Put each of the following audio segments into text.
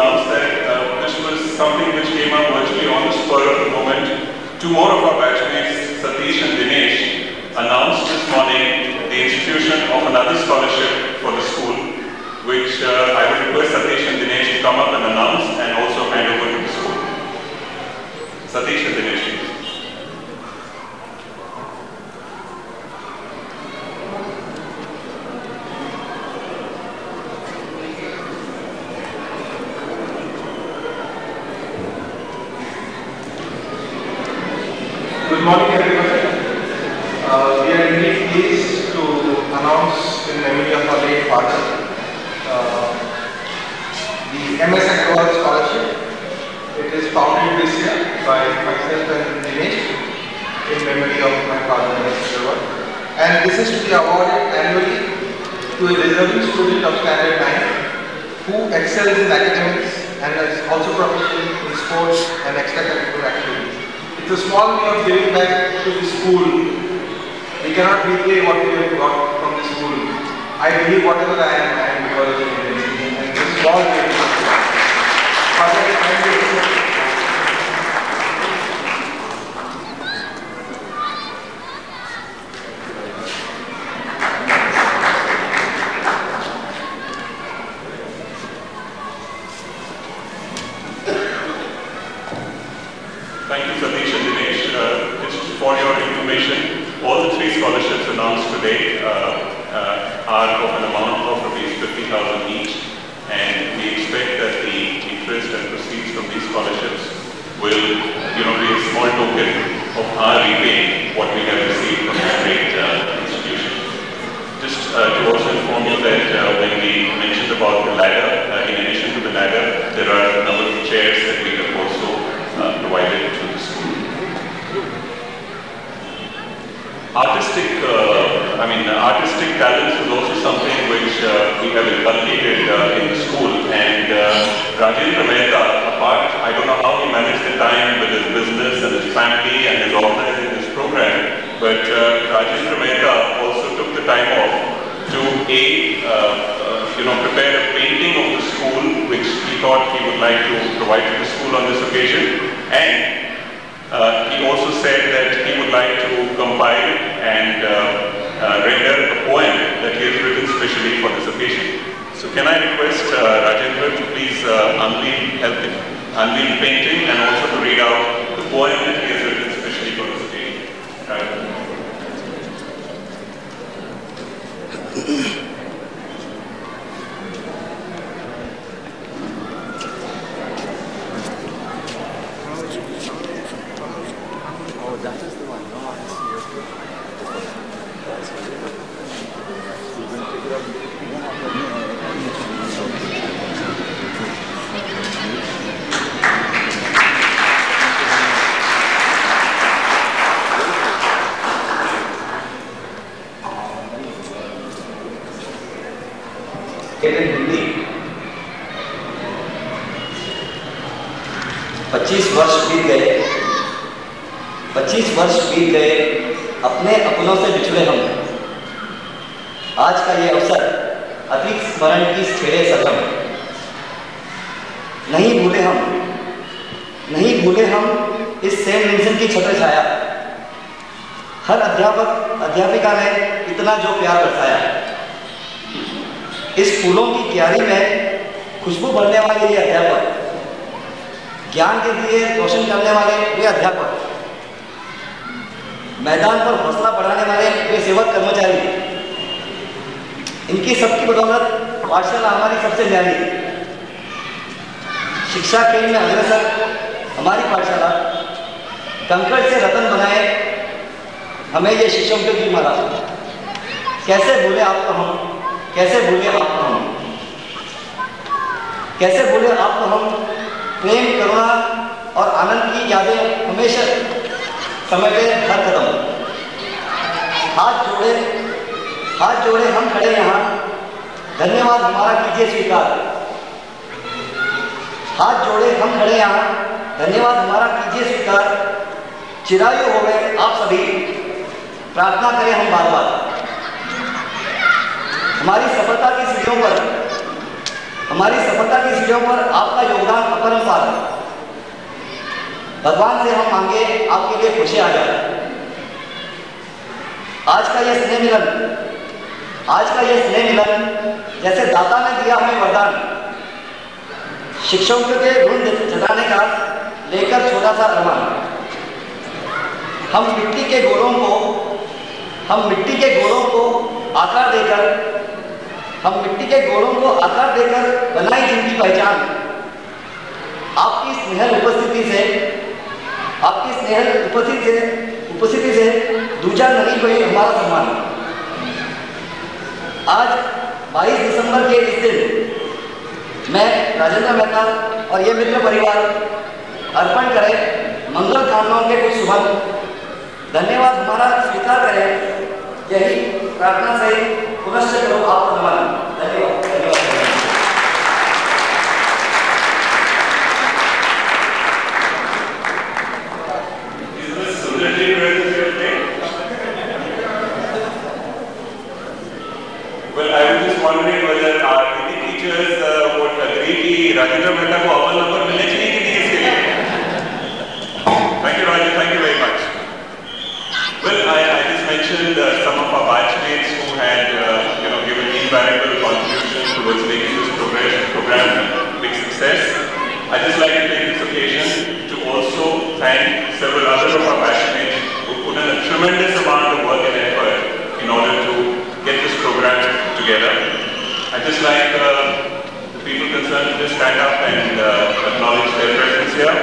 announce that this was something which came up virtually on the spur of the moment. Two more of our batchmates, Satish and Dinesh, announced this morning the institution of another scholarship for the school, which I would request Satish and Dinesh to come up and announce and also hand over to the school. Satish and Dinesh, please. Good morning, everyone. We are really pleased to announce in memory of our late father the MS Agrawal Scholarship. It is founded this year by myself and Dinesh in memory of my father, MS Agrawal. And this is to be awarded annually to a deserving student of Standard 9 who excels in academics and is also proficient in sports and extracurricular activities. It's a small way of giving back to the school. We cannot repay what we have got from the school. I believe whatever I am because of the university, and this small way to give back. Thank you, Satish and Dinesh. Just for your information, all the three scholarships announced today are of an amount of ₹50,000 each, and we expect that the interest and proceeds from these scholarships will, be a small token of our repaying what we have received from this great institution. Just to also inform you that when we mentioned about the ladder, in addition to the ladder, there are a number of chairs that we have also provided to the school. Artistic talents is also something which we have inculcated in the school, and Rajendra Mehta, apart, I don't know how he managed the time with his business and his family and his organizing this program, but Rajendra Mehta also took the time off to prepare a painting of the school, which he thought he would like to provide to the school on this occasion, and he also said that he would like to compile and render a poem that he has written specially for this occasion. So can I request Rajendra to please help him unveil the painting and also to read out the poem that he has written specially for this occasion. That is the one. No, I see your Hindi 25 वर्ष बीत गए 25 वर्ष बीत गए अपने अपनों से बिछड़े हम। आज का ये अवसर अतीत स्मरण की छेड़े सदम। नहीं भूले हम इस सेंट विंसेंट की छत्र छाया। हर अध्यापक अध्यापिका ने इतना जो प्यार बरसाया। इस फूलों की क्यारी में खुशबू भरने वाले ये अध्यापक, ज्ञान के दिए रोशन करने वाले वे अध्यापक, मैदान पर हौसला बढ़ाने वाले वे सेवक कर्मचारी, इनकी सबकी बदौलत पाठशाला हमारी सबसे न्यारी। शिक्षा केंद्र में अग्रसर हमारी पाठशाला कंकड़ से रतन बनाए हमें ये शिक्षकों की माला। कैसे भूले आपको हम, कैसे भूले आपको हम, कैसे भूले आपको हम। प्रेम, करुणा और आनंद की यादें हमेशा समेटे हर कदम। हाथ जोड़े हम खड़े यहाँ, धन्यवाद हमारा कीजिए स्वीकार। हाथ जोड़े हम खड़े यहाँ, धन्यवाद हमारा कीजिए स्वीकार। चिरायु हो गए आप सभी, प्रार्थना करें हम बार बार। हमारी सफलता की सीढ़ियों पर हमारी सफलता की सीढ़ियों पर आपका योगदान अपरंपार है। भगवान से हम मांगे आपके लिए खुशी आ जाए। आज का यह स्नेह मिलन जैसे दाता ने दिया हमें वरदान, शिक्षकों के गुण जताने का लेकर छोटा सा अरमान। हम मिट्टी के गोलों को आकार देकर बनाई जिनकी पहचान। आपकी स्नेहल उपस्थिति से दूजा नहीं कोई हमारा सम्मान। आज 22 दिसंबर के इस दिन मैं राजेंद्र मेहता और ये मित्र परिवार अर्पण करें मंगल कामनाओं के कुछ शुभ धन्यवाद हमारा स्वीकार करें। यही प्रार्थना से पुनश्च करो आपको नमन। धन्यवाद। Well, I was just wondering whether our Hindi teachers would agree कि राजेंद्र मेहता को अव्वल नंबर मिलने चाहिए कि नहीं इसके लिए? Thank you, Rajan. Thank you very much. Well, I just mentioned some of our batchmates who had given invaluable contributions towards making this program a big success. I just like to take this occasion to also thank several other of our batchmates who put in a tremendous amount of work and effort in order to get this program together. I'd just like the people concerned to just stand up and acknowledge their presence here.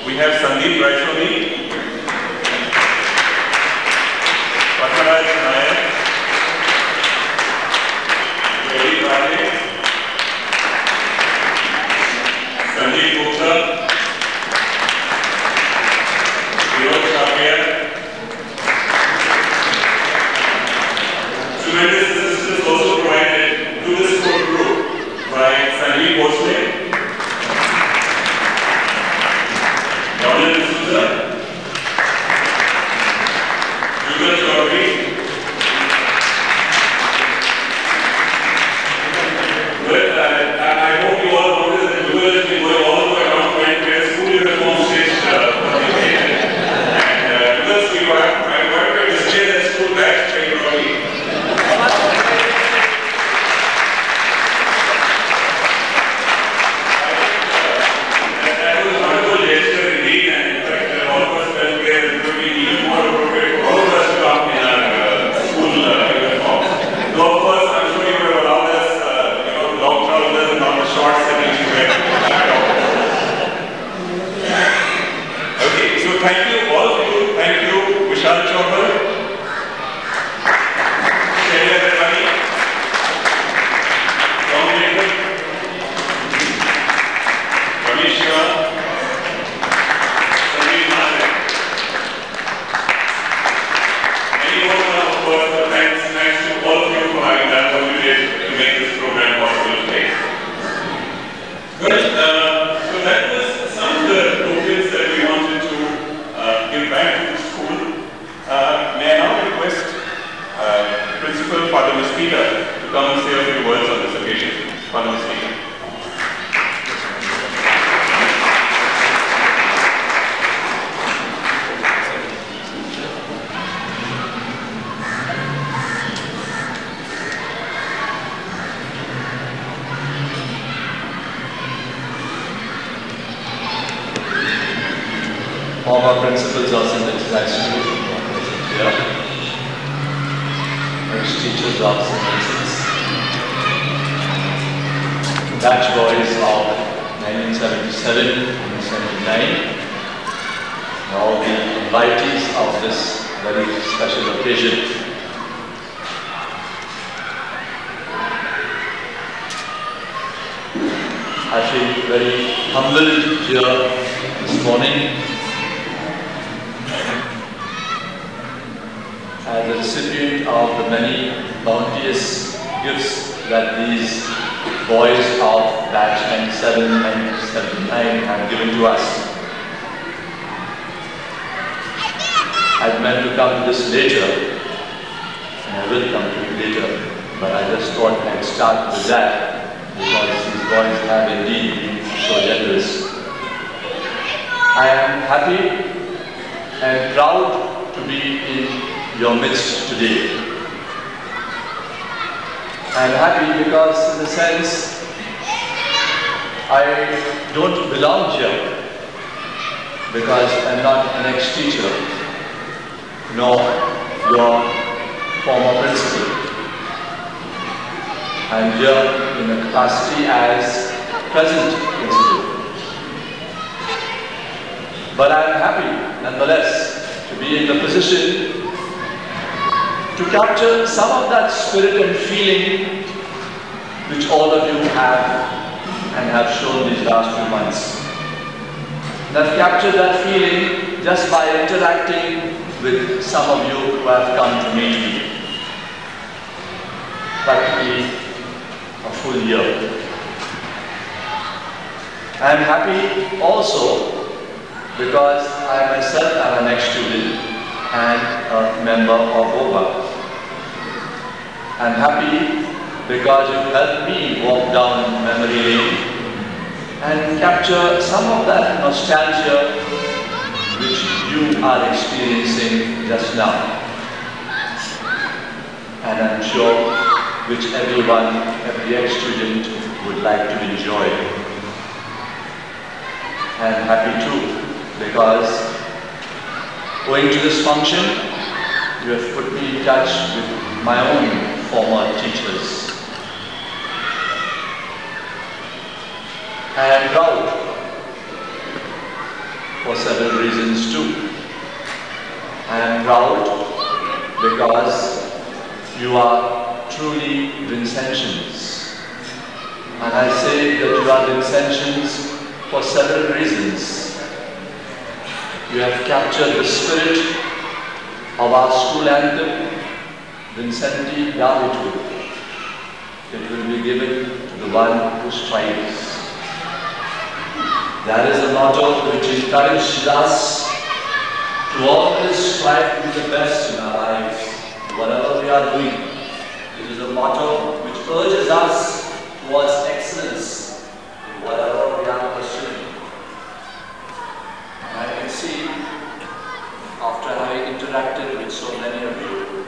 We have Sandeep Raisoni, Patharaj Nayak, Reddy Pade, Sandeep Gupta, Vinod Shabir. Tremendous assistance also provided to this core group by Sandeep Bhosle, Donald D'Souza, Jubilee Chaudhary, well, I hope you all noticed that Jubilee has been going all the way around to where school uniform stage participation. And because we were to stay at school back straight early. Thank you, all of you. Thank you, Vishal Chauhan, Shailesh Advani, Tom Jacob, Ramesh Shah, Sandeep Mahajan. Many more of course, thanks to all of you for having done what you did to make this program possible today. Good. So that was some of the tokens that we wanted to give back to the school. May I now request Principal Father Mosquita to come and say a few words on this occasion. Father Mosquita. All our principals are sent to actually here. Ex-teachers of St. Vincents. Batch boys of 1977 and 79. All the invitees of this very special occasion. I feel very humbled here this morning as a recipient of the many bounteous gifts that these boys of batch 97 and 79 have given to us. I'd meant to come to this later, and I will come to it later, but I just thought I'd start with that because these boys have indeed been so generous. I am happy and proud to be in your midst today. I am happy because, in a sense, I don't belong here because I am not an ex-teacher nor your former principal. I am here in the capacity as present principal. But I am happy, nonetheless, to be in the position to capture some of that spirit and feeling which all of you have and have shown these last few months. And I've captured that feeling just by interacting with some of you who have come to meet me. Practically a full year. I am happy also because I myself am an ex-student and a member of OVA. I am happy because you helped me walk down memory lane and capture some of that nostalgia which you are experiencing just now. And I'm sure which everyone, every ex-student would like to enjoy. I'm happy too because owing to this function, you have put me in touch with my own former teachers. I am proud for several reasons too. I am proud because you are truly Vincentians. And I say that you are Vincentians for several reasons. You have captured the spirit of our school anthem, Vincenti Davidu. It will be given to the one who strives. That is a motto which encourages us to always strive to be the best in our lives, whatever we are doing. It is a motto which urges us towards excellence in whatever we are pursuing. And I can see, after having interacted with so many of you,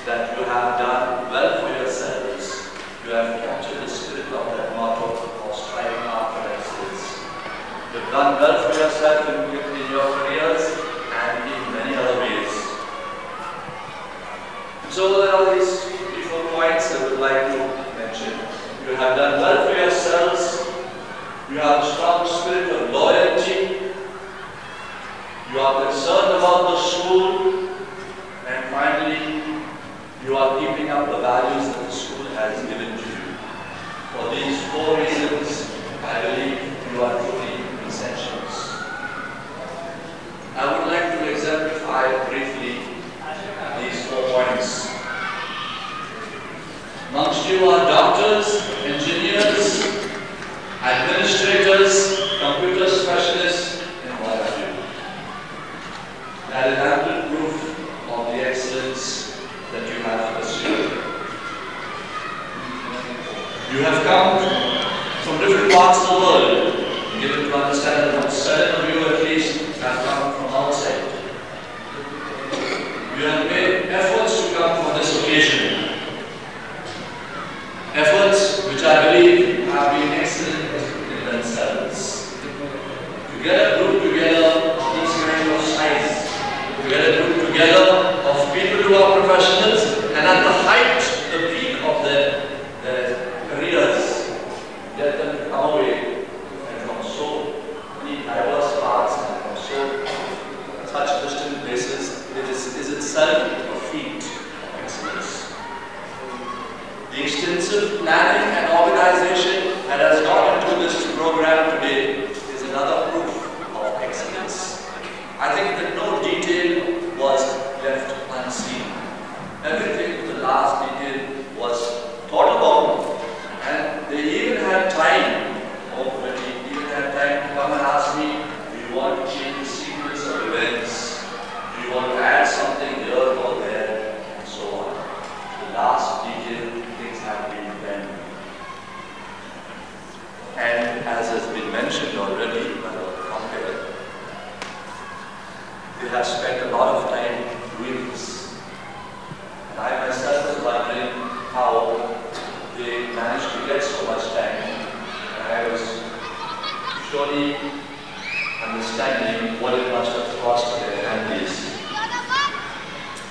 that you have done well for yourselves. You have captured the spirit of that motto of striving after excellence. You have done well for yourself in your careers and in many other ways. So there are these 3-4 points I would like to mention. You have done well for yourselves. You have a strong spirit of loyalty. You are concerned about the school. And finally, you are keeping up the values that the school has given to you. For these 4 reasons, I believe you are truly Vincentians. I would like to exemplify briefly these 4 points. Amongst you are doctors, engineers, administrators, computer specialists, and what have you. That is ample proof of the excellence that you have pursued. You have come from different parts of the world, given to understand that about 7 of you at least have come from outside. You have made efforts to come for this occasion. Efforts which I believe have been excellent in themselves. To get a group together of this kind of size, to get a group together of people who are professionals and at the height, the peak of their careers, get them to come away and from so many diverse parts and from such distant places, it is itself a feat of excellence. The extensive planning and organization that has gone into this program today is another proof of excellence. I think that no detail was left unseen. Everything to the last detail was thought about, and they even had time, hopefully, even had time to come and ask me, do you want to change the sequence of events? Do you want to add something here or there? And so on. The last detail, things have been done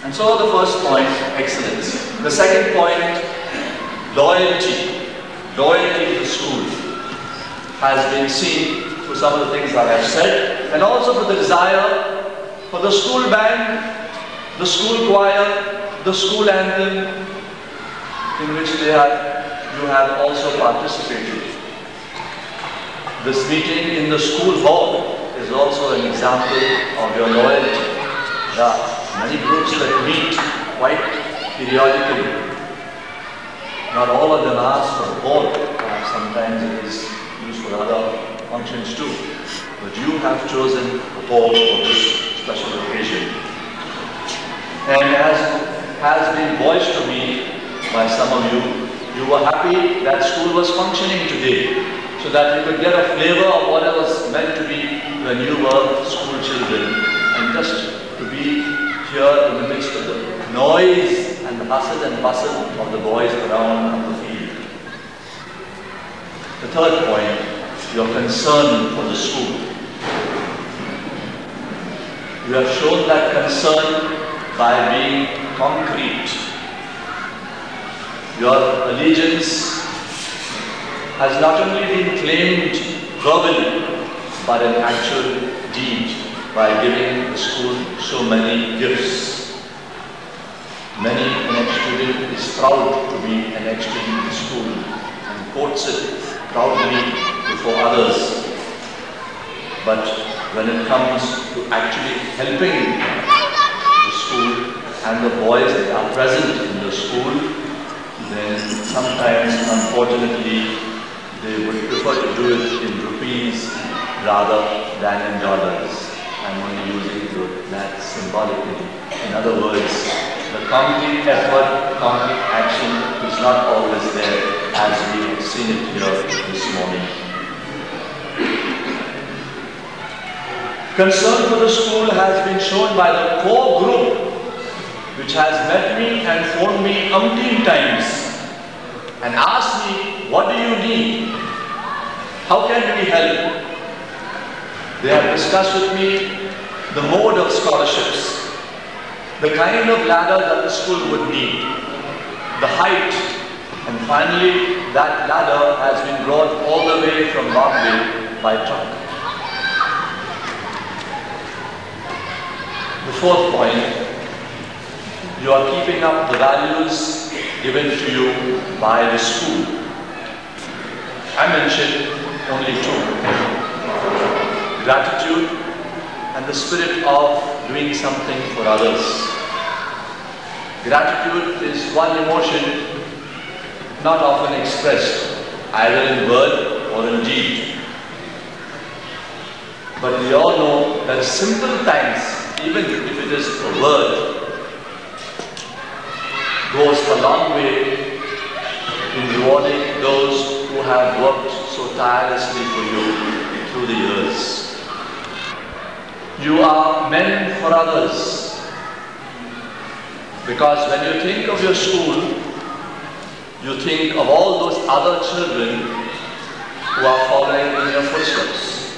And so the first point, excellence. The second point, loyalty. Loyalty to the school has been seen through some of the things that I have said, and also for the desire for the school band, the school choir, the school anthem, in which you have also participated. This meeting in the school hall is also an example of your loyalty. There are many groups that meet quite periodically. Not all of them ask for the hall. Sometimes it is used for other functions too. But you have chosen the hall for this special occasion. And as has been voiced to me by some of you, you were happy that school was functioning today, so that you could get a flavor of what it was meant to be when you were school children, and just to be here in the midst of the noise and the hustle and bustle of the boys around on the field. The third point, your concern for the school. You have shown that concern by being concrete. Your allegiance has not only been claimed verbally, but in actual deed by giving the school so many gifts. Many an ex-student is proud to be an ex-student in the school and quotes it proudly before others. But when it comes to actually helping the school and the boys that are present in the school, then sometimes, unfortunately, they would prefer to do it in rupees rather than in dollars. I'm only using that symbolically. In other words, the concrete effort, concrete action is not always there as we have seen it here this morning. Concern for the school has been shown by the core group, which has met me and phoned me umpteen times and asked me, what do you need? How can we help? They have discussed with me the mode of scholarships, the kind of ladder that the school would need, the height, and finally that ladder has been brought all the way from Bombay by truck. The fourth point, you are keeping up the values given to you by the school. I mentioned only two: gratitude and the spirit of doing something for others. Gratitude is one emotion not often expressed, either in word or in deed. But we all know that simple thanks, even if it is a word, goes a long way in rewarding those who have worked so tirelessly for you through the years. You are men for others, because when you think of your school, you think of all those other children who are following in your footsteps.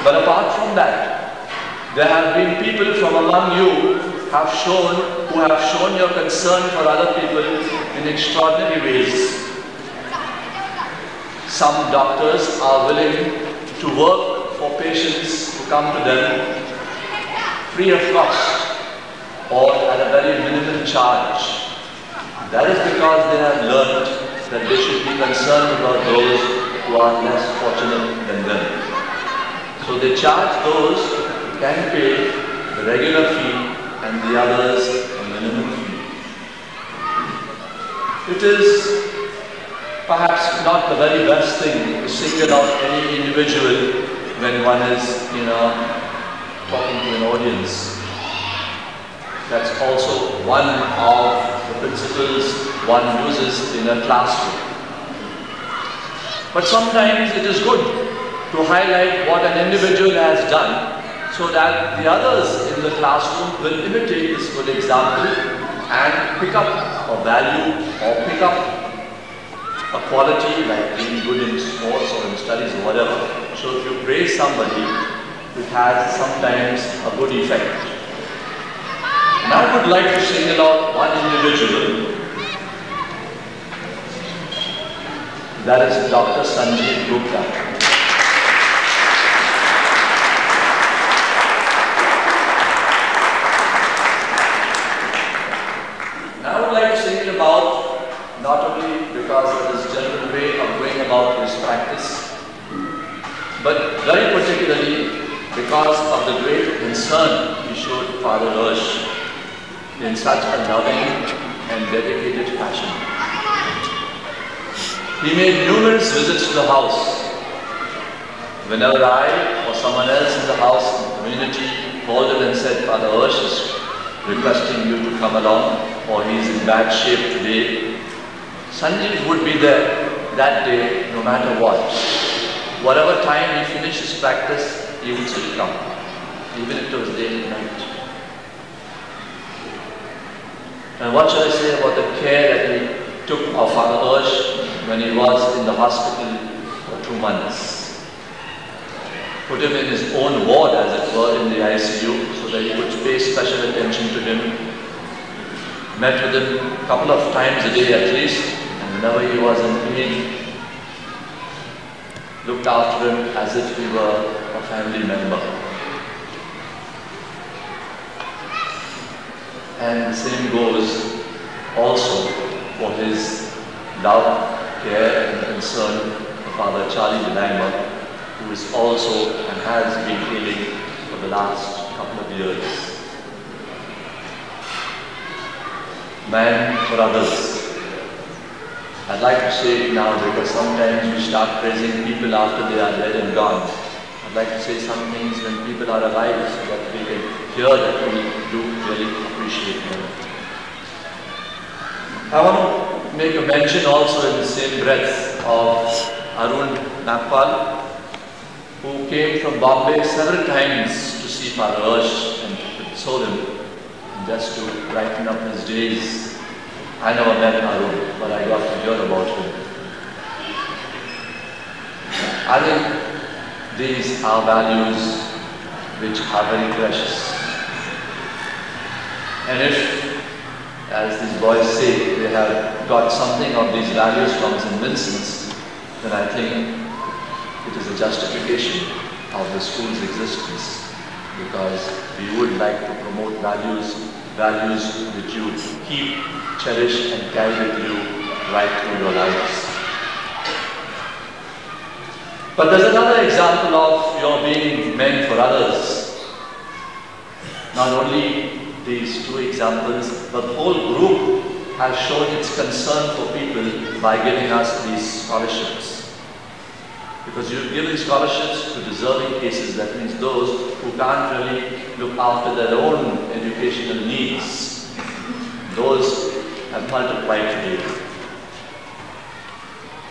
But apart from that, there have been people from among you who have shown your concern for other people in extraordinary ways. Some doctors are willing to work for patients who come to them free of cost or at a very minimal charge. That is because they have learned that they should be concerned about those who are less fortunate than them. So they charge those who can pay the regular fee and the others a minimum fee. It is perhaps not the very best thing to single out any individual when one is, talking to an audience. That's also one of the principles one uses in a classroom. But sometimes it is good to highlight what an individual has done so that the others in the classroom will imitate this good example and pick up a value or pick up a quality like being good in sports or in studies or whatever. So if you praise somebody, it has sometimes a good effect. And I would like to single out one individual, that is Dr. Sanjeev Gupta. And I would like to single about, not only because of his general way of going about his practice, but very particularly because of the great concern he showed Father Hirsch in such a loving and dedicated fashion. He made numerous visits to the house. Whenever I or someone else in the house, in the community, called him and said, Father Hirsch is requesting you to come along, or he is in bad shape today, Sanjeev would be there that day, no matter what. Whatever time he finished his practice, he would still come, even if it was day and night. And what shall I say about the care that he took of Father Hirsch when he was in the hospital for 2 months? Put him in his own ward, as it were, in the ICU, so that he could pay special attention to him. Met with him a couple of times a day at least, and whenever he was in pain, looked after him as if he were a family member. And the same goes also for his love, care and concern for Father Charlie Delaima, who is also and has been healing for the last couple of years. Man for others. I'd like to say it now because sometimes we start praising people after they are dead and gone. I'd like to say some things when people are alive so that we can hear that we do really appreciate them. I want to make a mention also in the same breath of Arun Nagpal, who came from Bombay several times to see Father Hirsch and to console him, and just to brighten up his days. I never met Arun, but I got to hear about him. I think these are values which are very precious. And if, as these boys say, they have got something of these values from St. Vincents, then I think it is a justification of the school's existence, because we would like to promote values which you keep, cherish and carry with you right through your lives. But there's another example of your being men for others. Not only these two examples, but the whole group has shown its concern for people by giving us these scholarships. Because you've given scholarships to deserving cases, that means those who can't really look after their own educational needs. Those have multiplied today.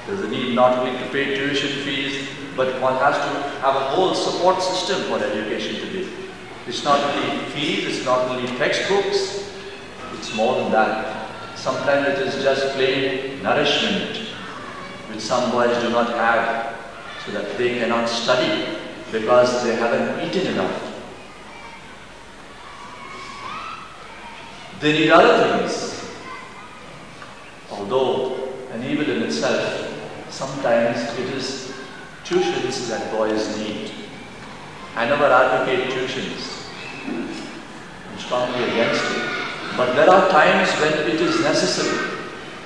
There's a need not only to pay tuition fees, but one has to have a whole support system for education today. It's not only fees, it's not only textbooks, it's more than that. Sometimes it is just plain nourishment, which some boys do not have, so that they cannot study because they haven't eaten enough. They need other things. Although an evil in itself, sometimes it is tuitions that boys need. I never advocate tuitions. I'm strongly against it. But there are times when it is necessary.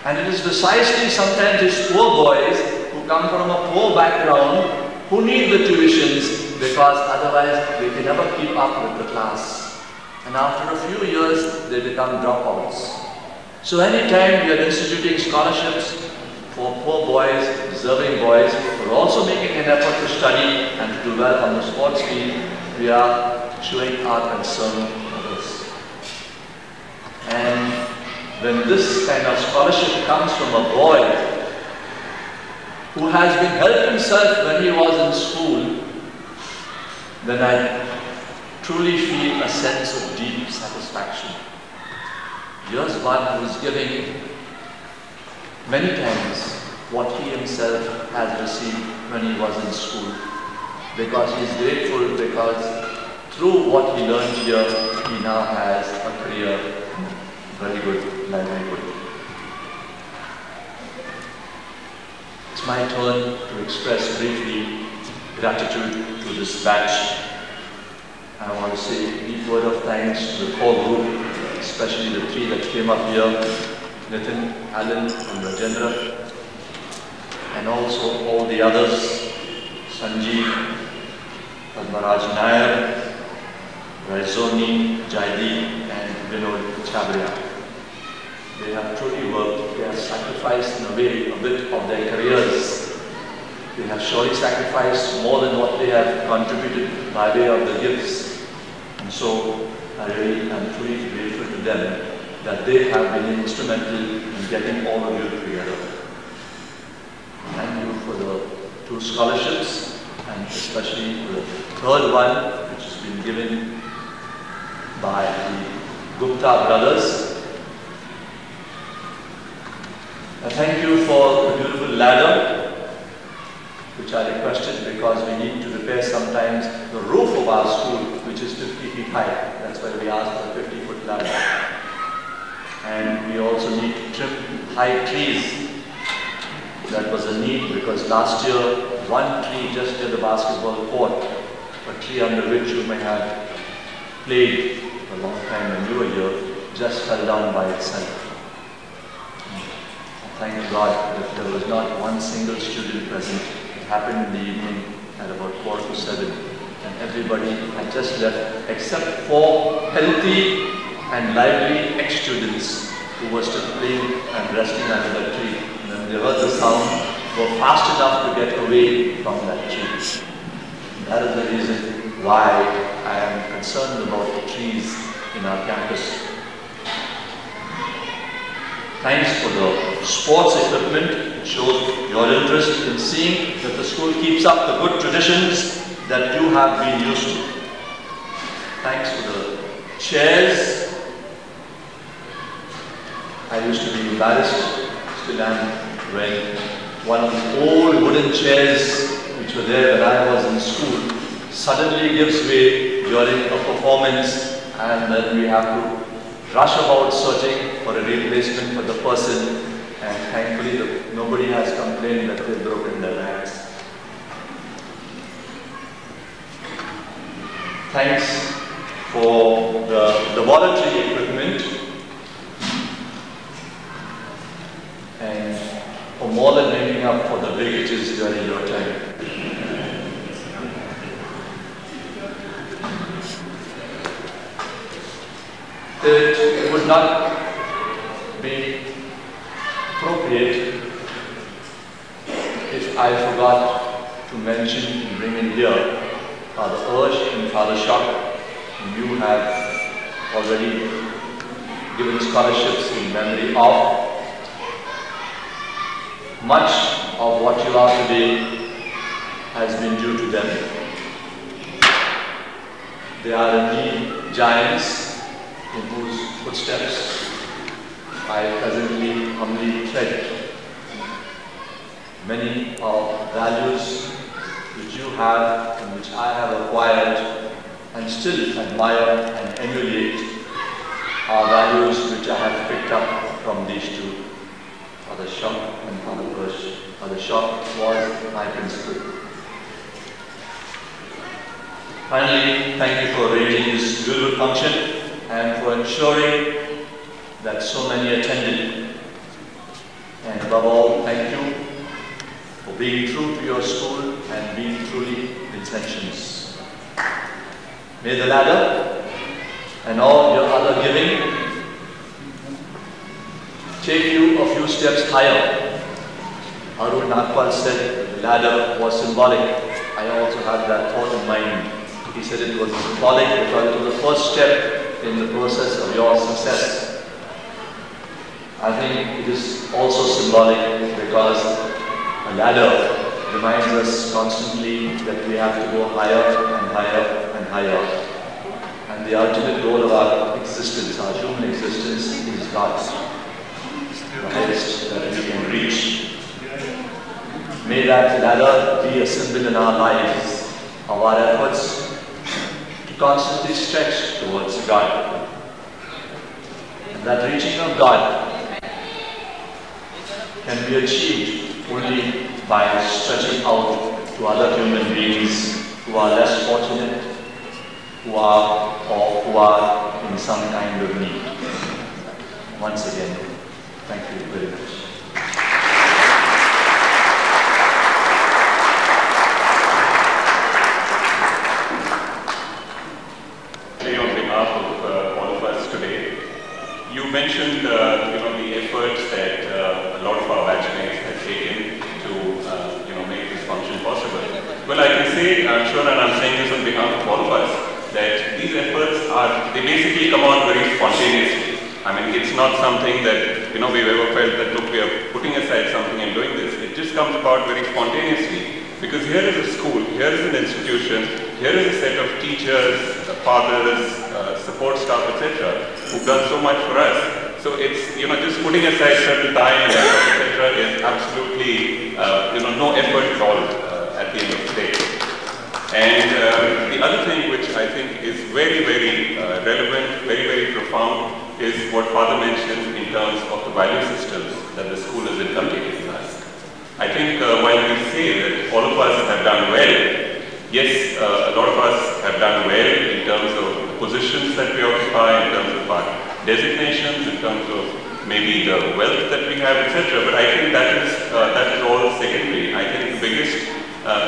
And it is precisely sometimes these poor boys who come from a poor background who need the tuitions, because otherwise they can never keep up with the class. And after a few years, they become dropouts. So anytime we are instituting scholarships for poor boys, deserving boys, who are also making an effort to study and to do well on the sports field, we are showing our concern for this. And when this kind of scholarship comes from a boy who has been helped himself when he was in school, then I truly feel a sense of deep satisfaction. Here's one who is giving many times what he himself has received when he was in school. because he is grateful because through what he learned here, he now has a career, very good livelihood. It's my turn to express briefly gratitude to this batch. I want to say a deep word of thanks to the core group, especially the three that came up here, Nitin, Alan and Rajendra, and also all the others, Sanjeev, Padmaraj Nair, Raizoni, Jaideep and Vinod Chabria. They have truly worked, they have sacrificed in a way a bit of their careers. They have surely sacrificed more than what they have contributed by way of the gifts. And so I really am truly grateful to them that they have been instrumental in getting all of you together. Thank you for the 2 scholarships and especially for the 3rd one, which has been given by the Gupta brothers. I thank you for the beautiful ladder, which I requested because we need to repair sometimes the roof of our school, which is 50 feet high. That's why we asked for a 50-foot ladder. And we also need to trim high trees. That was a need because last year, one tree just near the basketball court, a tree under which you may have played a long time when you were here, just fell down by itself. Thank God that there was not one single student present. It happened in the evening at about 6:45, and everybody had just left except 4 healthy and lively ex-students who were still playing and resting under the tree. And when they heard the sound, were fast enough to get away from that tree. That is the reason why I am concerned about the trees in our campus. Thanks for the sports equipment. It shows your interest in seeing that the school keeps up the good traditions that you have been used to. Thanks for the chairs. I used to be embarrassed, still am, when one of the old wooden chairs which were there when I was in school suddenly gives way during a performance, and then we have to rush about searching for a replacement for the person, and thankfully nobody has complained that they've broken their legs. Thanks for the laboratory equipment and for more than making up for the breakages during your time. It would not be appropriate if I forgot to mention and bring in here Father Ursh and Father Shock, whom you have already given scholarships in memory of. Much of what you are today has been due to them. They are indeed giants in whose footsteps I presently humbly tread. Many of values which you have and which I have acquired and still admire and emulate are values which I have picked up from these 2, Father Shock and Father Ursh. Father Shock was my principal. Finally, thank you for arranging this beautiful function and for ensuring that so many attended. And above all, thank you for being true to your school and being truly Vincentians. May the ladder and all your other giving take you a few steps higher. Arun Nagpal said the ladder was symbolic. I also had that thought in mind. He said it was symbolic because it was the first step in the process of your success. I think it is also symbolic because a ladder reminds us constantly that we have to go higher and higher and higher. And the ultimate goal of our existence, our human existence, is God, the highest that we can reach. May that ladder be a symbol in our lives of our efforts to constantly stretch towards God. And that reaching of God can be achieved only by stretching out to other human beings who are less fortunate, who are in some kind of need. Once again, thank you very much. On behalf of all of us today, you mentioned the efforts that a lot of our batchmates have taken to make this function possible. Well, I can say, I'm sure, and I'm saying this on behalf of all of us, that these efforts they basically come out very spontaneously. I mean, it's not something that we've ever felt that look, we are putting aside something and doing this. It just comes about very spontaneously. Because here is a school, here is an institution, here is a set of teachers, fathers, support staff, etc., who've done so much for us. So it's, just putting aside certain time, etc., is absolutely, no effort at all at the end of the day. And the other thing which I think is very, very relevant, very, very profound, is what Father mentioned in terms of the value systems that the school has inculcated in us. I think while we say that all of us have done well, yes, a lot of us have done well in terms of the positions that we occupy, in terms of our designations, in terms of maybe the wealth that we have, etc. But I think that is all secondary. I think the biggest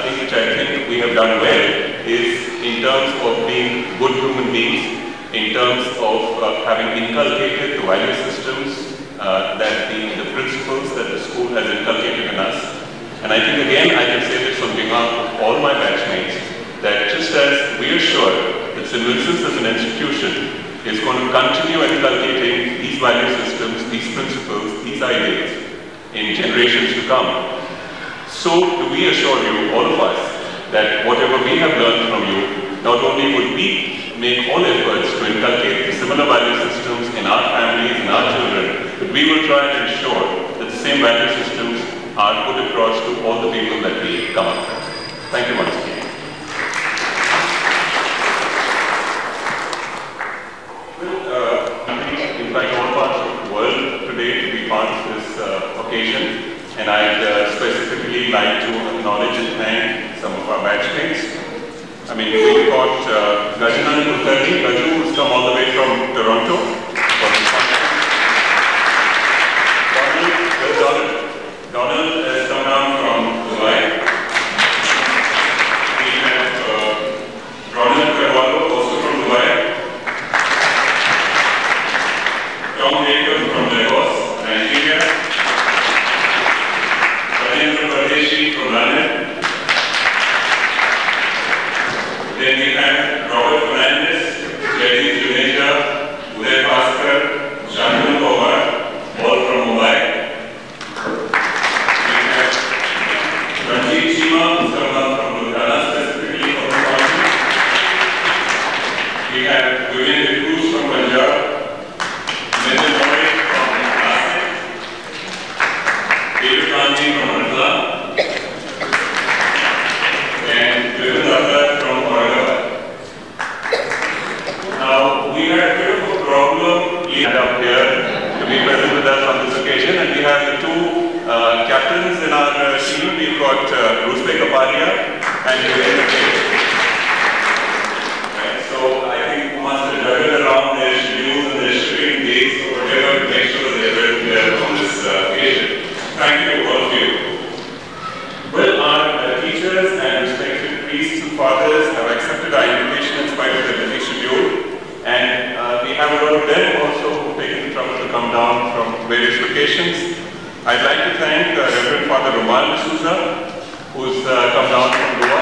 thing which I think we have done well is in terms of being good human beings, in terms of having inculcated the value systems, that the principles that the school has inculcated in us. And I think again I can say this on behalf of all my batchmates, that just as we are sure that St. Vincent's as an institution is going to continue inculcating these value systems, these principles, these ideas in generations to come, so do we assure you, all of us, that whatever we have learned from you, not only would we make all efforts to inculcate the similar value systems in our families, in our children, but we will try and ensure that the same value systems are put across to all the people that we come across. Thank you once again. Well, I invite all parts of the world today to be part of this occasion, and I'd specifically like to acknowledge and thank some of our batchmates. I mean, we've got Gajanan Kulkarni, Gaju, who's come all the way from Toronto. Donald has come down from Dubai. We have Ronald Carvalho, also from Dubai. Tom Jacob from Lagos, Nigeria. Rajendra Pardeshi from London. Then we have Robert Fernandez, Jaideep Juneja, Uday Bhaskar, Shantanu Pawar, all from Mumbai. We have Ranjit Chima, who's come down from Ludhiana, specifically from the country. We have Vivian Cruz from Punjab, Nitin Moore from Nashik, David Gandhi from Manila, and Vivin Datta from Aurangabad. Now, we had a bit of a problem up here to be present with us on this occasion, and we have the two captains in our team. We've got Rusbe Kapadia and Vivek Patel. Right, so I think we must have juggled around their schedules and their shipping dates or whatever to make sure that they're present here on this occasion. Thank you, all of you. Well, our teachers and respected priests and fathers have accepted our invitation in spite of their busy schedule, and we have a lot of them also who've taken the trouble to come down from various locations. I'd like to thank Reverend Father Romal D'Souza, who's come down from Goa.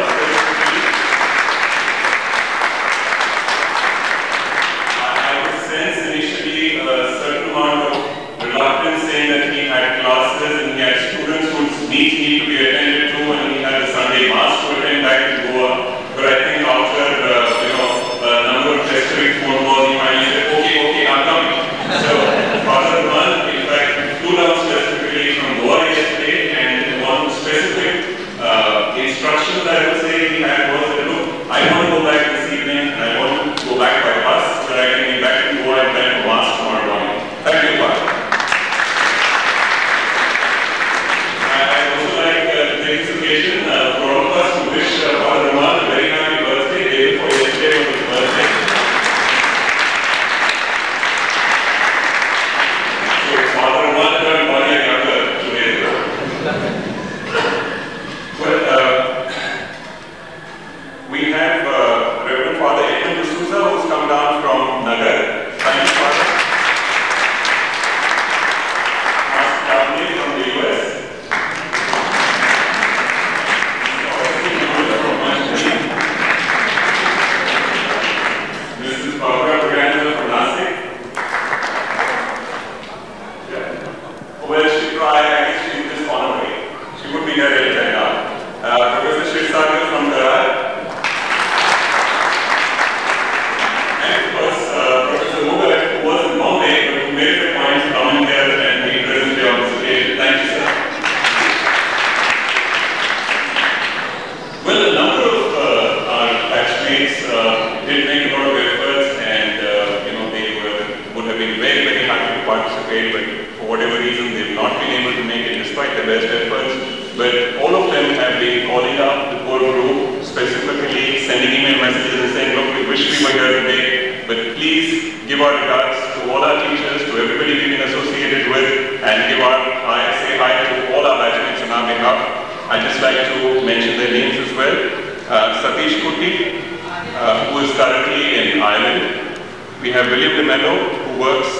I would sense initially a certain amount of reluctance, saying that he had classes and he had students whose needs need to be attended to, and he had a Sunday Mass to attend back in Goa. But I think after a number of pestering phone calls, he finally said, okay, I'm coming. So Father Romal, in fact, flew down specifically from Goa yesterday, and one specific instructions, I would say, participated, but for whatever reason they've not been able to make it despite their best efforts. But all of them have been calling up the core group, specifically sending email messages and saying, look, we wish we were here today, but please give our regards to all our teachers, to everybody we've been associated with, and say hi to all our batchmates on our behalf. I'd just like to mention their names as well. Satish Kuti, who is currently in Ireland. We have William DeMello, who works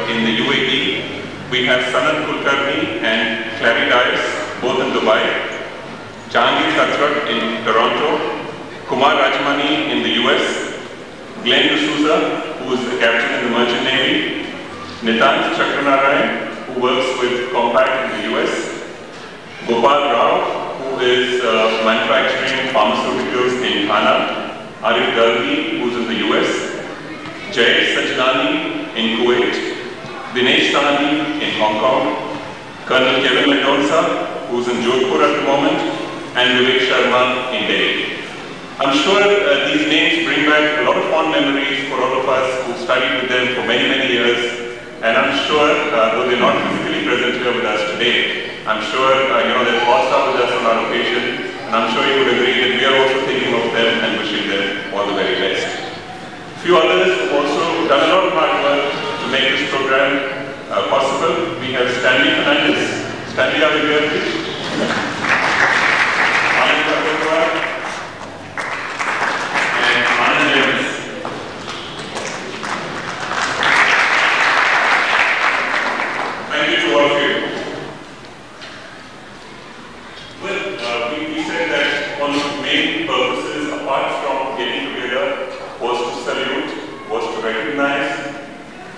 in the UAE. We have Sanat Kulkarni and Clary Dias, both in Dubai. Jahangir Khatrat in Toronto. Kumar Rajmani in the US. Glenn D'Souza, who is the captain in the Merchant Navy. Nitant Chakranarayan, who works with Compact in the US. Gopal Rao, who is manufacturing pharmaceuticals in Ghana. Arif Dalvi, who is in the US. Jay Sajnani in Kuwait. Dinesh Sahani in Hong Kong. Colonel Kevin Mendonca, who is in Jodhpur at the moment. And Vivek Sharma in Delhi. I'm sure these names bring back a lot of fond memories for all of us who studied with them for many, many years. And I'm sure, though they're not physically present here with us today, I'm sure their thoughts are with us on our occasion. And I'm sure you would agree that we are also thinking of them and wishing them all the very best. A few others have also done a lot of hard work to make this program possible. We have Stanley Fernandez. Stanley, are you here, please?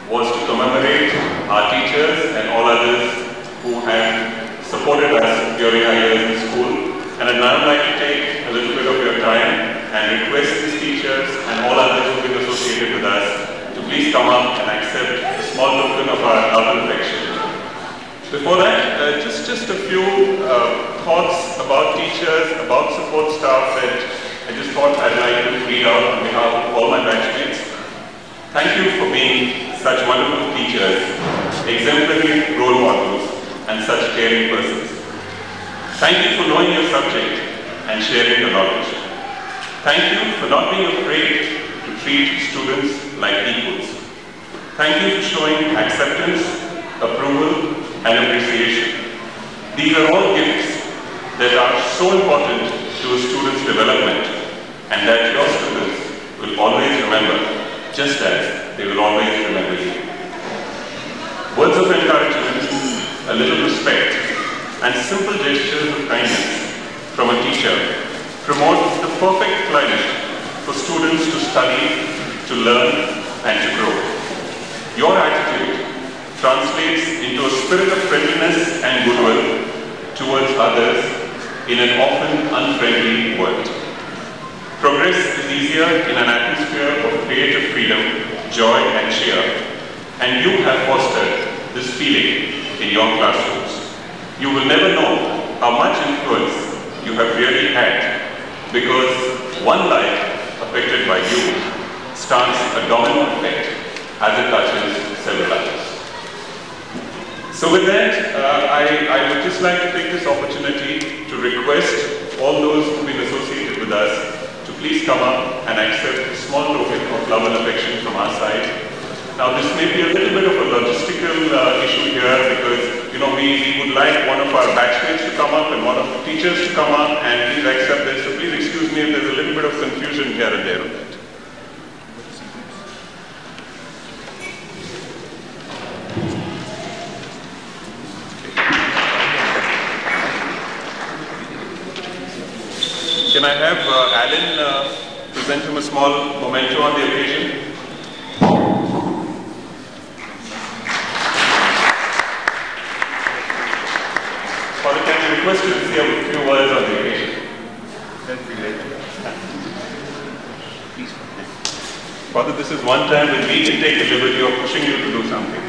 was to commemorate our teachers and all others who have supported us during our years in school. And I'd now like to take a little bit of your time and request these teachers and all others who've been associated with us to please come up and accept a small token of our love and affection. Before that, just a few thoughts about teachers, about support staff that I just thought I'd like to read out on behalf of all my batchmates. Thank you for being such wonderful teachers, exemplary role models, and such caring persons. Thank you for knowing your subject and sharing your knowledge. Thank you for not being afraid to treat students like equals. Thank you for showing acceptance, approval, and appreciation. These are all gifts that are so important to a student's development, and that your students will always remember, just as they will always remember you. Words of encouragement, a little respect, and simple gestures of kindness from a teacher promote the perfect climate for students to study, to learn, and to grow. Your attitude translates into a spirit of friendliness and goodwill towards others in an often unfriendly world. Progress is easier in an atmosphere of creative freedom, joy, and cheer, and you have fostered this feeling in your classrooms. You will never know how much influence you have really had, because one life affected by you starts a domino effect as it touches several others. So with that, I would just like to take this opportunity to request all those who have been associated with us to please come up and accept a small token of love and affection from our side. Now this may be a little bit of a logistical issue here, because we would like one of our batchmates to come up and one of the teachers to come up and please accept this. So please excuse me if there's a little bit of confusion here and there on that. Can I have Alan present him a small memento on the occasion? Father, can I request you to say a few words on the occasion? Father, this is one time when we can take the liberty of pushing you to do something.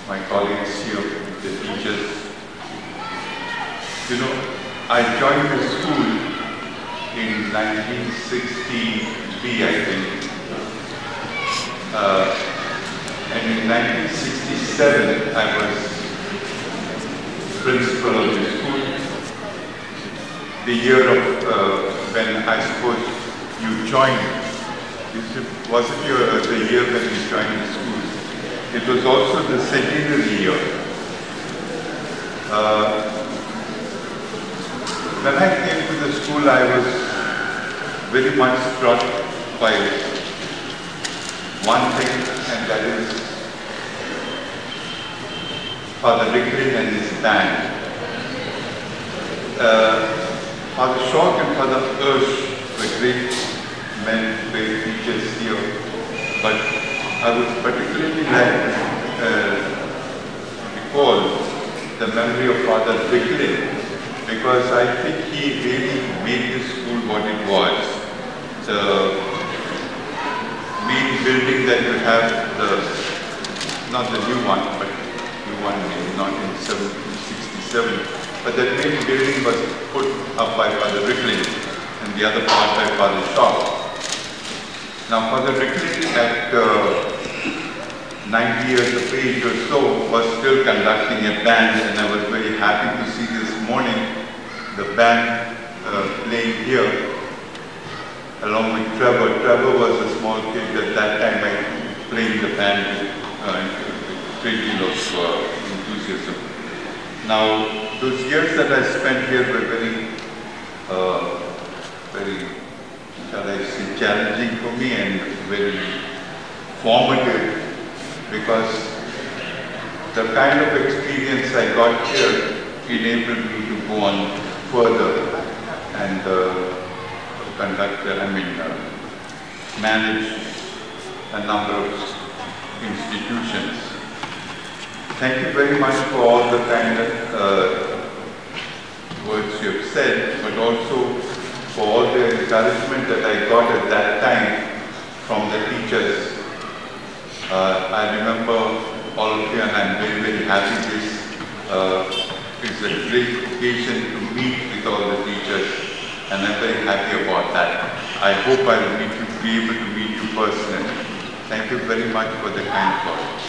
My colleagues here, the teachers, I joined the school in 1960B, I think. And in 1967, I was principal of the school. The year of when I suppose you joined, was it the year when you joined the school? It was also the centenary year. When I came to the school, I was very much struck by one thing, and that is Father Rickrin and his band. Father Shock and Father Ursh were great men, great teachers here, but I would particularly like to recall the memory of Father Rickrin, because I think he really made this school what it was. The main building that you have, not the new one, but new one maybe not in 1767, but that main building was put up by Father Rickrin and the other part by Father Shaw. Now Father Rickrin at 90 years of age or so was still conducting a band, and I was very happy to see this morning the band playing here along with Trevor. Trevor was a small kid at that time, playing the band with a great deal of enthusiasm. Now, those years that I spent here were very, shall I say, challenging for me and very formative, because the kind of experience I got here enabled me to go on further and manage a number of institutions. Thank you very much for all the kind of words you have said, but also for all the encouragement that I got at that time from the teachers. I remember all of you, and I'm very, very happy this is a great occasion to meet with all the teachers, and I'm very happy about that. I hope I will be able to meet you personally. Thank you very much for the kind words.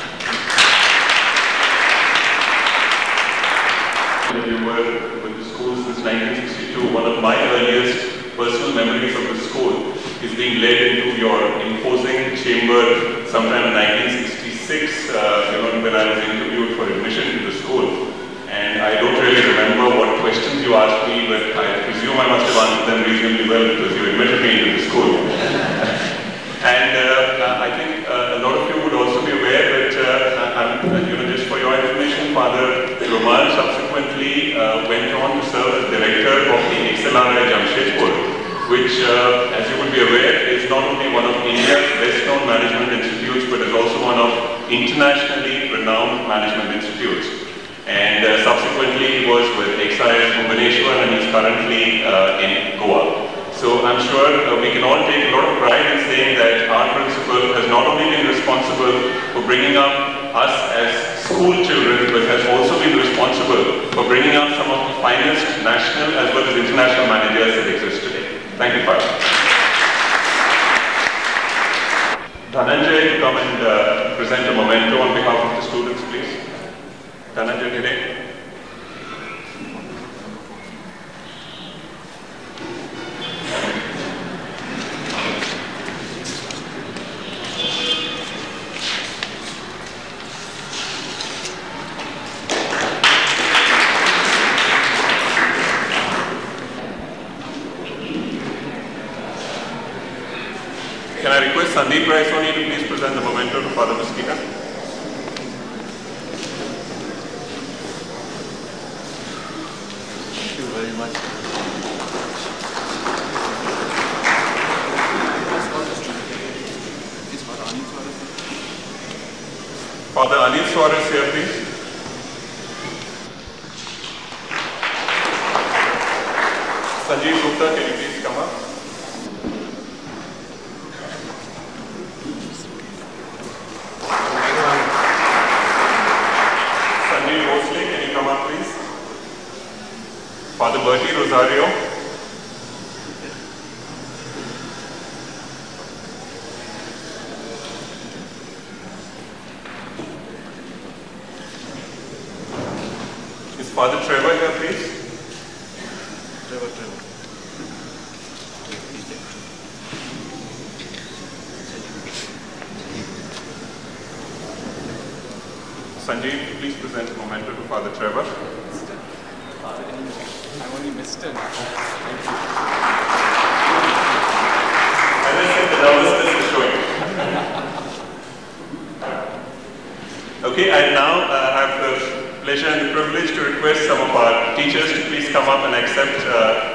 You were with the school since 1962. One of my earliest personal memories of the school is being led into your imposing chamber sometime in 1966, when I was interviewed for admission to the school. And I don't really remember what questions you asked me, but I presume I must have answered them reasonably well because you admitted me into the school. And I think a lot of you would also be aware that, just for your information, Father Roman subsequently went on to serve as director of the XLRI Jamshedpur, which, as you would be aware, is not only one of India's best-known management institutes, but is also one of internationally renowned management institutes. And subsequently, he was with XIS Bhubaneswar, and he's currently in Goa. So I'm sure we can all take a lot of pride in saying that our principal has not only been responsible for bringing up us as school children, but has also been responsible for bringing up some of the finest national as well as international managers that exist today. Thank you, Father. Dhananjay, to come and present a memento on behalf of the students, please. Dhananjay today. Can I request Sandeep Raisoni to please present the memento to Father Mosquita? Thank you very much. Father Anil Suarez here, please. Sanjeev Gupta, can you please come up? Father Bertie Rosario. Father Trevor here, please. Trevor. Sanjeev, please present a memento to Father Trevor. I only missed it. Thank you. As I said, the nervousness is showing. Okay, I now have the pleasure and the privilege to request some of our teachers to please come up and accept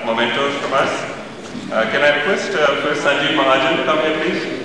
mementos from us. Can I request first Sanjeev Mahajan to come here, please?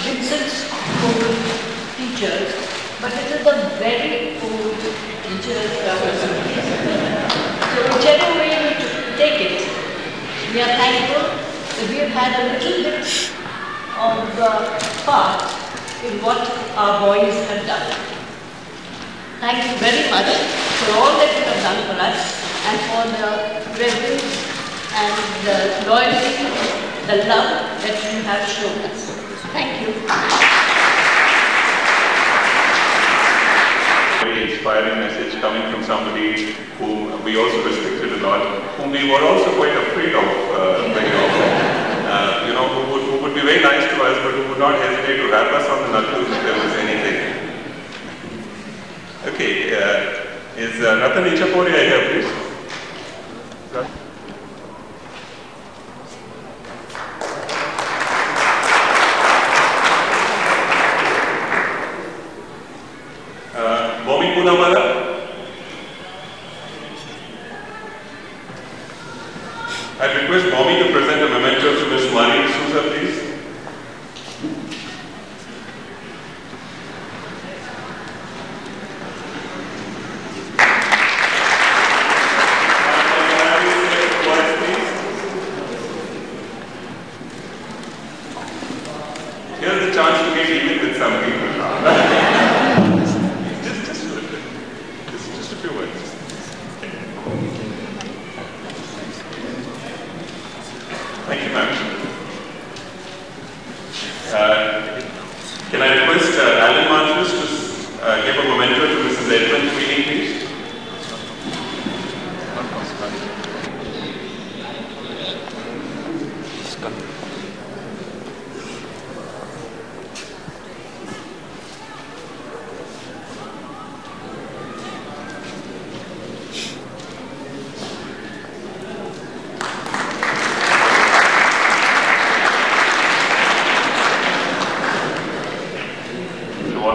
Vincents old teachers, but it is the very old teachers. So whichever way we take it, we are thankful that we have had a little bit of part in what our boys have done. Thank you very much for all that you have done for us and for the reverence and the loyalty, the love that you have shown us. Thank you. Very inspiring message coming from somebody whom we also respected a lot, whom we were also quite afraid of very often. Who would be very nice to us, but who would not hesitate to rap us on the knuckles if there was anything. Okay, is Ratan Ichaporia here, please? I request Mommy to present a memento to Ms. Mari D'Souza, please. Here's the chance to get even with some people. just a little bit. Just a few words. Thank you, ma'am. Can I request Alan Martinez to give a memento to Mrs. Edmund Sweeney, please?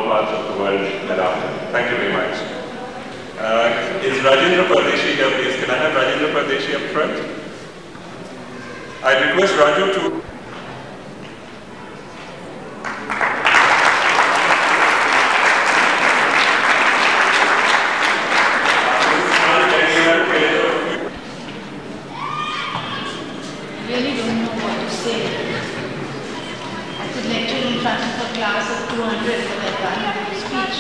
parts of the world thereafter. Thank you very much. Is Rajendra Pardeshi here, please? Can I have Rajendra Pardeshi up front? I request Raju to... Really don't know what to say. I could lecture in front of a class of 200, but I can't do speech.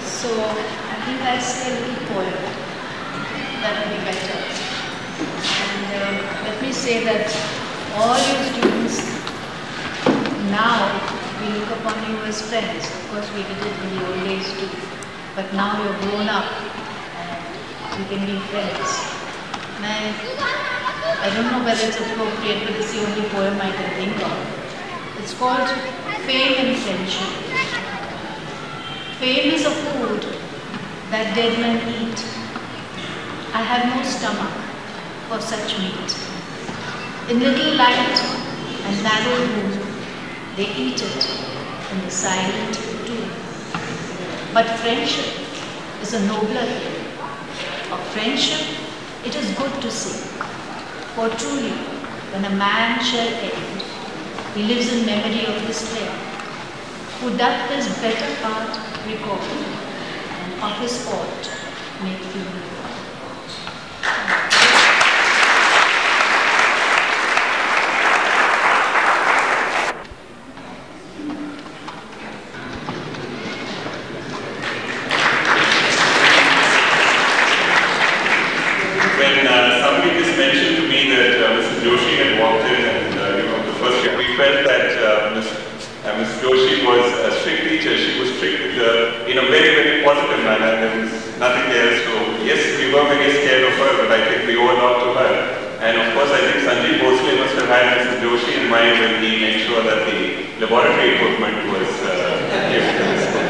So I think I'll say a little poem. That would be better. And let me say that all you students, now we look upon you as friends. Of course we did it in the old days too. But now you're grown up and we can be friends. And I don't know whether it's appropriate, but it's the only poem I can think of. It's called Fame and Friendship. Fame is a food that dead men eat. I have no stomach for such meat. In little light and narrow room, they eat it in the silent tomb. But friendship is a nobler thing. Of friendship, it is good to see. For truly, when a man shall end, he lives in memory of his friend, who doth his better part recall, and of his fault make funeral. Laboratory equipment was given to this school.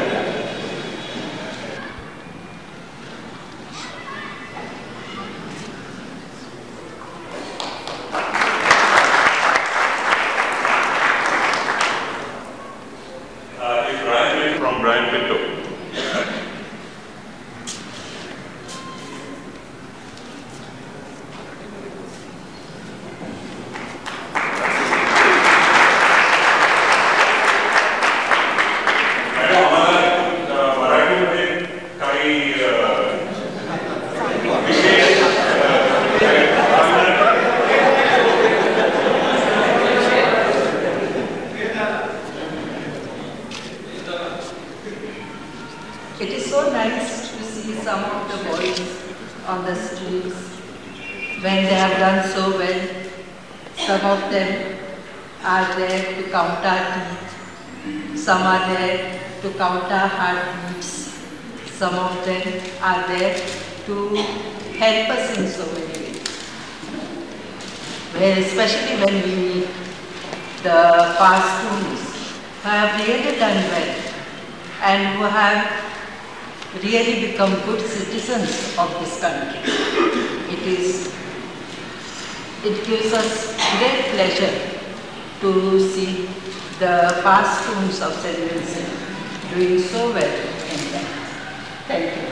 Is Brian from Brian Pinto? It is so nice to see some of the boys on the streets when they have done so well. Some of them are there to count our teeth. Some are there to count our heartbeats. Some of them are there to help us in so many ways. Well, especially when we meet the past students who have really done well and who have really become good citizens of this country. It gives us great pleasure to see the past students of St. Vincent doing so well in that. Thank you.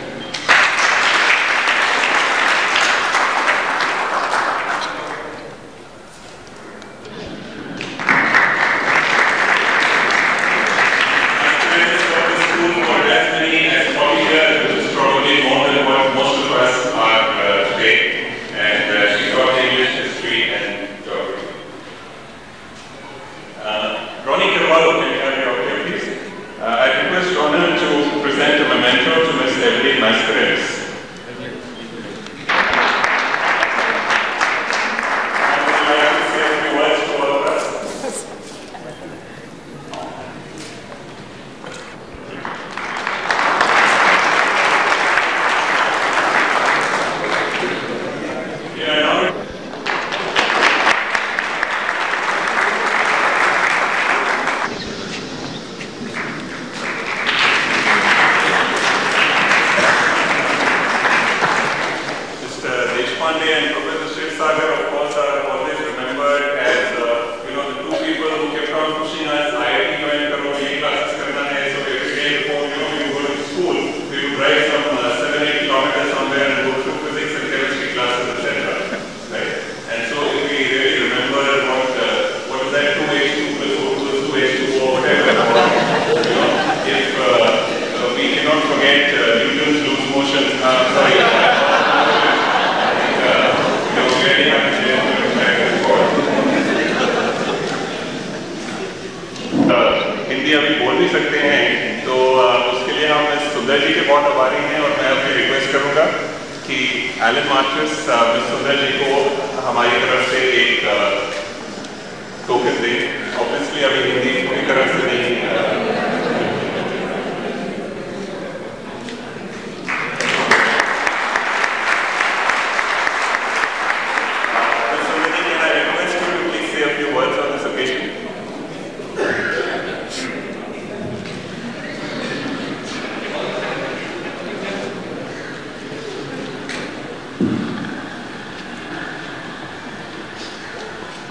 सुंदर जी के बहुत आभारी हैं और मैं अपनी request करूंगा कि एलन मार्चस मिस सुंदर जी को हमारी तरफ से एक टोकन दे। ऑब्वियसली अभी हिंदी पूरी तरह से नहीं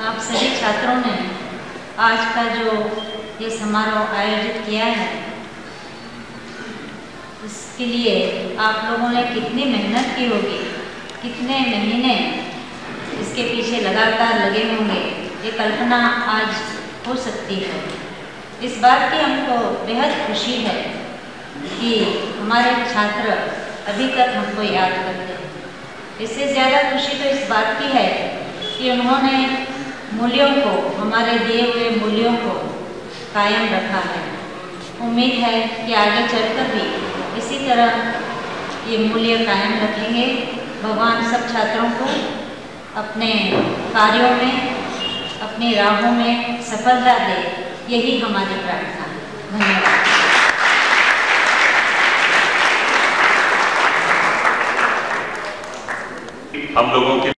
आप सभी छात्रों ने आज का जो ये समारोह आयोजित किया है, इसके लिए आप लोगों ने कितनी मेहनत की होगी, कितने महीने इसके पीछे लगातार लगे होंगे, ये कल्पना आज हो सकती है। इस बात की हमको बेहद खुशी है कि हमारे छात्र अभी तक हमको याद करते हैं। इससे ज़्यादा खुशी तो इस बात की है कि उन्होंने मूल्यों को, हमारे दिए हुए मूल्यों को कायम रखा है। उम्मीद है कि आगे चलकर भी इसी तरह ये मूल्य कायम रखेंगे। भगवान सब छात्रों को अपने कार्यों में, अपनी राहों में सफलता दे, यही हमारी प्रार्थना है। धन्यवाद। हम लोगों के